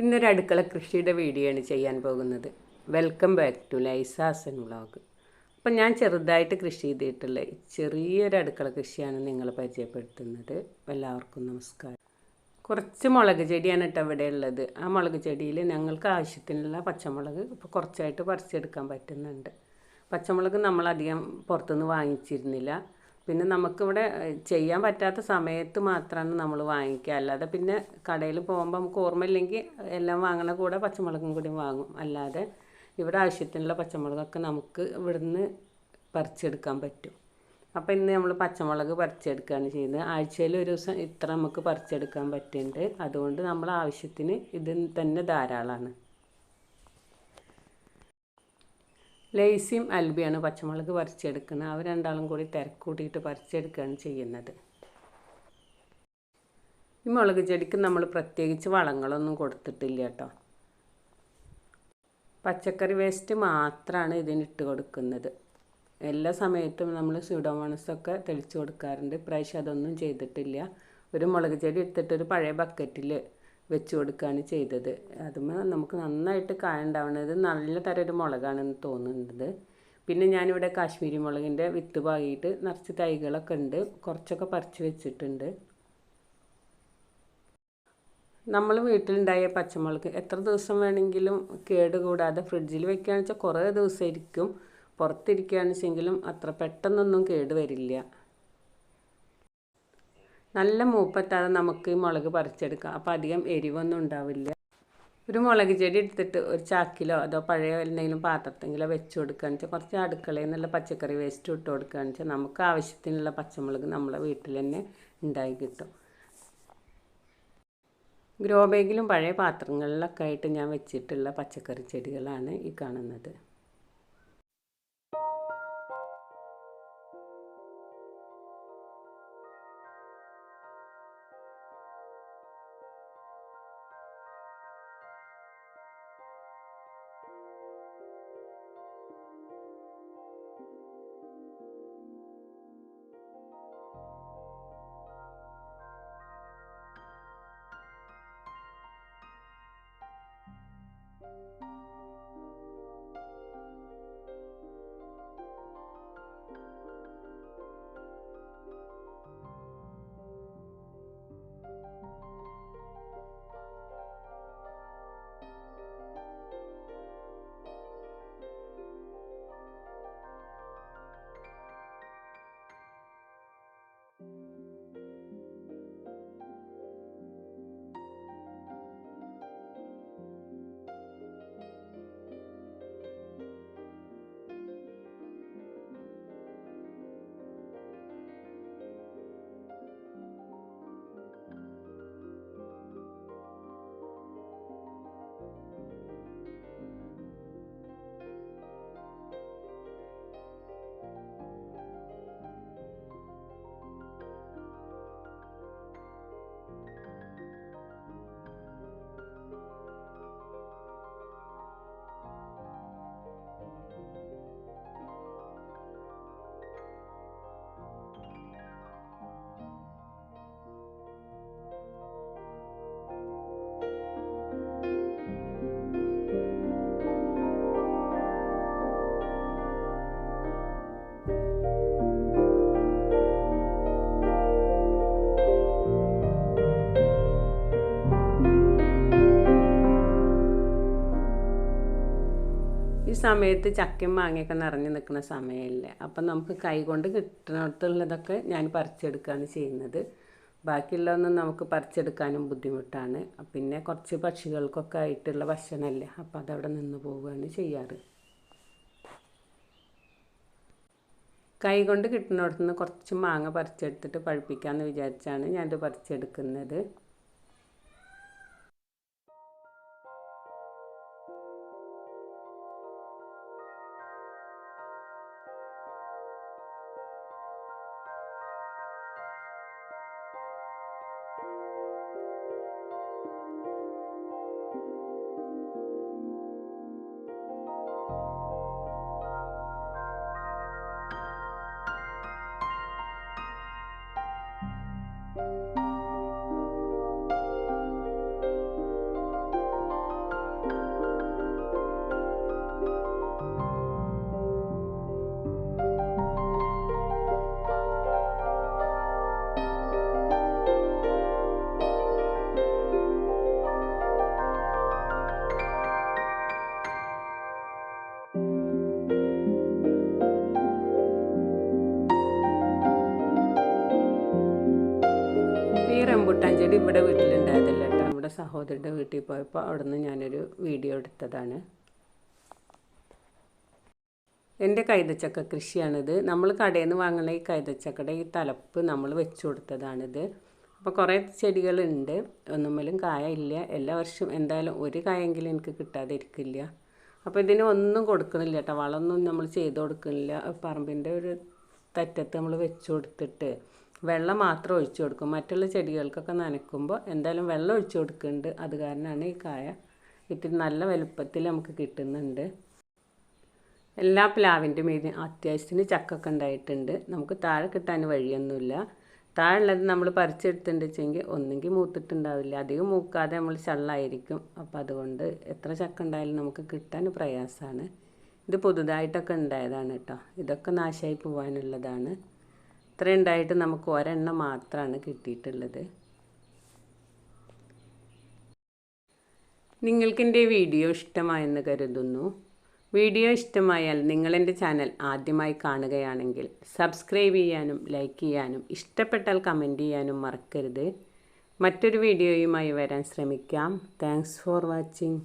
ഇന്നൊരു അടുക്കള കൃഷിയുടെ വീഡിയോ ആണ് ചെയ്യാൻ പോകുന്നത്. വെൽക്കം ബാക്ക് ടു ലൈസാസൻ വ്ളോഗ്. അപ്പം ഞാൻ ചെറുതായിട്ട് കൃഷി ചെയ്തിട്ടുള്ള ചെറിയൊരു അടുക്കള കൃഷിയാണ് നിങ്ങളെ പരിചയപ്പെടുത്തുന്നത്. എല്ലാവർക്കും നമസ്കാരം. കുറച്ച് മുളക് ചെടിയാണ് കേട്ടോ ഇവിടെ ഉള്ളത്. ആ മുളക് ചെടിയിൽ ഞങ്ങൾക്ക് ആവശ്യത്തിനുള്ള പച്ചമുളക് ഇപ്പോൾ കുറച്ചായിട്ട് പറിച്ചെടുക്കാൻ പറ്റുന്നുണ്ട്. പച്ചമുളക് നമ്മളധികം പുറത്തുനിന്ന് വാങ്ങിച്ചിരുന്നില്ല. പിന്നെ നമുക്കിവിടെ ചെയ്യാൻ പറ്റാത്ത സമയത്ത് മാത്രമാണ് നമ്മൾ വാങ്ങിക്കുക. അല്ലാതെ പിന്നെ കടയിൽ പോകുമ്പോൾ നമുക്ക് ഓർമ്മയില്ലെങ്കിൽ എല്ലാം വാങ്ങണ കൂടെ പച്ചമുളകും കൂടി വാങ്ങും. അല്ലാതെ ഇവിടെ ആവശ്യത്തിനുള്ള പച്ചമുളകൊക്കെ നമുക്ക് ഇവിടുന്ന് പറിച്ചെടുക്കാൻ പറ്റും. അപ്പോൾ ഇന്ന് നമ്മൾ പച്ചമുളക് പറിച്ചെടുക്കുകയാണ് ചെയ്യുന്നത്. ആഴ്ചയിൽ ഒരു ദിവസം ഇത്ര നമുക്ക് പറിച്ചെടുക്കാൻ പറ്റുന്നുണ്ട്. അതുകൊണ്ട് നമ്മൾ ആവശ്യത്തിന് ഇത് തന്നെ ധാരാളമാണ്. ലേസിയും അൽബിയാണ് പച്ചമുളക് പറിച്ചെടുക്കുന്നത്. അവർ രണ്ടാളും കൂടി തിരക്കൂട്ടിയിട്ട് പറിച്ചെടുക്കുകയാണ് ചെയ്യുന്നത്. ഈ മുളക് ചെടിക്ക് നമ്മൾ പ്രത്യേകിച്ച് വളങ്ങളൊന്നും കൊടുത്തിട്ടില്ല കേട്ടോ. പച്ചക്കറി വേസ്റ്റ് മാത്രമാണ് ഇതിനിട്ട് കൊടുക്കുന്നത്. എല്ലാ സമയത്തും നമ്മൾ സ്യൂഡോമോണസൊക്കെ തെളിച്ച് കൊടുക്കാറുണ്ട്. ഇപ്രാവശ്യം അതൊന്നും ചെയ്തിട്ടില്ല. ഒരു മുളക് ചെടി എടുത്തിട്ട് ഒരു പഴയ ബക്കറ്റിൽ വെച്ച് കൊടുക്കുകയാണ് ചെയ്തത്. അതുമ്പോൾ നമുക്ക് നന്നായിട്ട് കായ ഉണ്ടാവുന്നത് നല്ല തരം ഒരു മുളകാണെന്ന് തോന്നുന്നത്. പിന്നെ ഞാനിവിടെ കാശ്മീരി മുളകിൻ്റെ വിത്ത് പാകിയിട്ട് നിറച്ച് തൈകളൊക്കെ ഉണ്ട്. കുറച്ചൊക്കെ പറിച്ച് വെച്ചിട്ടുണ്ട്. നമ്മൾ വീട്ടിലുണ്ടായ പച്ചമുളക് എത്ര ദിവസം വേണമെങ്കിലും കേടുകൂടാതെ ഫ്രിഡ്ജിൽ വെക്കുകയാണെന്ന് വെച്ചാൽ കുറേ ദിവസം ഇരിക്കും. പുറത്തിരിക്കുകയാണെന്ന് വെച്ചെങ്കിലും അത്ര പെട്ടെന്നൊന്നും കേട് വരില്ല. നല്ല മൂപ്പെത്താതെ നമുക്ക് ഈ മുളക് പറിച്ചെടുക്കാം. അപ്പോൾ അധികം എരിവൊന്നും ഉണ്ടാവില്ല. ഒരു മുളക് ചെടി എടുത്തിട്ട് ഒരു ചാക്കിലോ അതോ പഴയ എന്തെങ്കിലും പാത്രത്തെങ്കിലോ വെച്ച് കൊടുക്കുകയെന്ന് വെച്ചാൽ കുറച്ച് അടുക്കളയിൽ നിന്നുള്ള പച്ചക്കറി വേസ്റ്റ് ഇട്ട് കൊടുക്കുകയെന്ന് വെച്ചാൽ നമുക്ക് ആവശ്യത്തിനുള്ള പച്ചമുളക് നമ്മളെ വീട്ടിൽ തന്നെ ഉണ്ടായി കിട്ടും. ഗ്രോ ബാഗിലും പഴയ പാത്രങ്ങളിലൊക്കെ ആയിട്ട് ഞാൻ വെച്ചിട്ടുള്ള പച്ചക്കറി ചെടികളാണ് ഈ കാണുന്നത്. ഈ സമയത്ത് ചക്കയും മാങ്ങയൊക്കെ നിറഞ്ഞു നിൽക്കുന്ന സമയമല്ലേ. അപ്പം നമുക്ക് കൈകൊണ്ട് കിട്ടുന്നിടത്തുള്ളതൊക്കെ ഞാൻ പറിച്ചെടുക്കുകയാണ് ചെയ്യുന്നത്. ബാക്കിയുള്ളതൊന്നും നമുക്ക് പറിച്ചെടുക്കാനും ബുദ്ധിമുട്ടാണ്. പിന്നെ കുറച്ച് പക്ഷികൾക്കൊക്കെ ആയിട്ടുള്ള ഭക്ഷണമല്ലേ, അപ്പം അതവിടെ നിന്ന് പോവുകയാണ് ചെയ്യാറ്. കൈകൊണ്ട് കിട്ടുന്നിടത്തു നിന്ന് കുറച്ച് മാങ്ങ പറിച്ചെടുത്തിട്ട് പഴുപ്പിക്കാമെന്ന് വിചാരിച്ചാണ് ഞാനിത് പറിച്ചെടുക്കുന്നത്. ഞങ്ങളെ സഹോദരിയുടെ വീട്ടിൽ പോയപ്പോൾ അവിടെ നിന്ന് ഞാനൊരു വീഡിയോ എടുത്തതാണ്. എൻ്റെ കൈതച്ചക്ക കൃഷിയാണിത്. നമ്മൾ കടയിൽ നിന്ന് വാങ്ങുന്ന ഈ കൈതച്ചക്കയുടെ ഈ തലപ്പ് നമ്മൾ വെച്ച് കൊടുത്തതാണിത്. അപ്പോൾ കുറേ ചെടികളുണ്ട്, ഒന്നുമേലും കായ ഇല്ല. എല്ലാ വർഷവും എന്തായാലും ഒരു കായെങ്കിലും എനിക്ക് കിട്ടാതെ ഇരിക്കില്ല. അപ്പോൾ ഇതിന് ഒന്നും കൊടുക്കണില്ല കേട്ടോ, വളമൊന്നും നമ്മൾ ചെയ്ത് കൊടുക്കണില്ല. പറമ്പിൻ്റെ ഒരു തറ്റത്ത് നമ്മൾ വെച്ച് കൊടുത്തിട്ട് വെള്ളം മാത്രം ഒഴിച്ചു കൊടുക്കും. മറ്റുള്ള ചെടികൾക്കൊക്കെ നനയ്ക്കുമ്പോൾ എന്തായാലും വെള്ളം ഒഴിച്ചു കൊടുക്കുന്നുണ്ട്. അത് കാരണമാണ് ഈ കായ ഇത്തിരി നല്ല വലുപ്പത്തിൽ നമുക്ക് കിട്ടുന്നുണ്ട്. എല്ലാ പ്ലാവിൻ്റെ മീതെ അത്യാവശ്യത്തിന് ചക്കൊക്കെ ഉണ്ടായിട്ടുണ്ട്. നമുക്ക് താഴെ കിട്ടാൻ വഴിയൊന്നുമില്ല. താഴെയുള്ളത് നമ്മൾ പറിച്ചെടുത്തിട്ടുണ്ട് വെച്ചെങ്കിൽ ഒന്നെങ്കിൽ മൂത്തിട്ടുണ്ടാവില്ല, അധികം മൂക്കാതെ നമ്മൾ ചള്ളായിരിക്കും. അപ്പോൾ അതുകൊണ്ട് എത്ര ചക്ക ഉണ്ടായാലും നമുക്ക് കിട്ടാൻ പ്രയാസമാണ്. ഇത് പുതുതായിട്ടൊക്കെ ഉണ്ടായതാണ് കേട്ടോ, ഇതൊക്കെ നാശമായി പോകാനുള്ളതാണ്. ഇത്ര ഉണ്ടായിട്ട് നമുക്ക് ഒരെണ്ണം മാത്രമാണ് കിട്ടിയിട്ടുള്ളത്. നിങ്ങൾക്കെൻ്റെ വീഡിയോ ഇഷ്ടമായെന്ന് കരുതുന്നു. വീഡിയോ ഇഷ്ടമായാൽ നിങ്ങളെൻ്റെ ചാനൽ ആദ്യമായി കാണുകയാണെങ്കിൽ സബ്സ്ക്രൈബ് ചെയ്യാനും ലൈക്ക് ചെയ്യാനും ഇഷ്ടപ്പെട്ടാൽ കമൻറ്റ് ചെയ്യാനും മറക്കരുത്. മറ്റൊരു വീഡിയോയുമായി വരാൻ ശ്രമിക്കാം. Thanks for watching.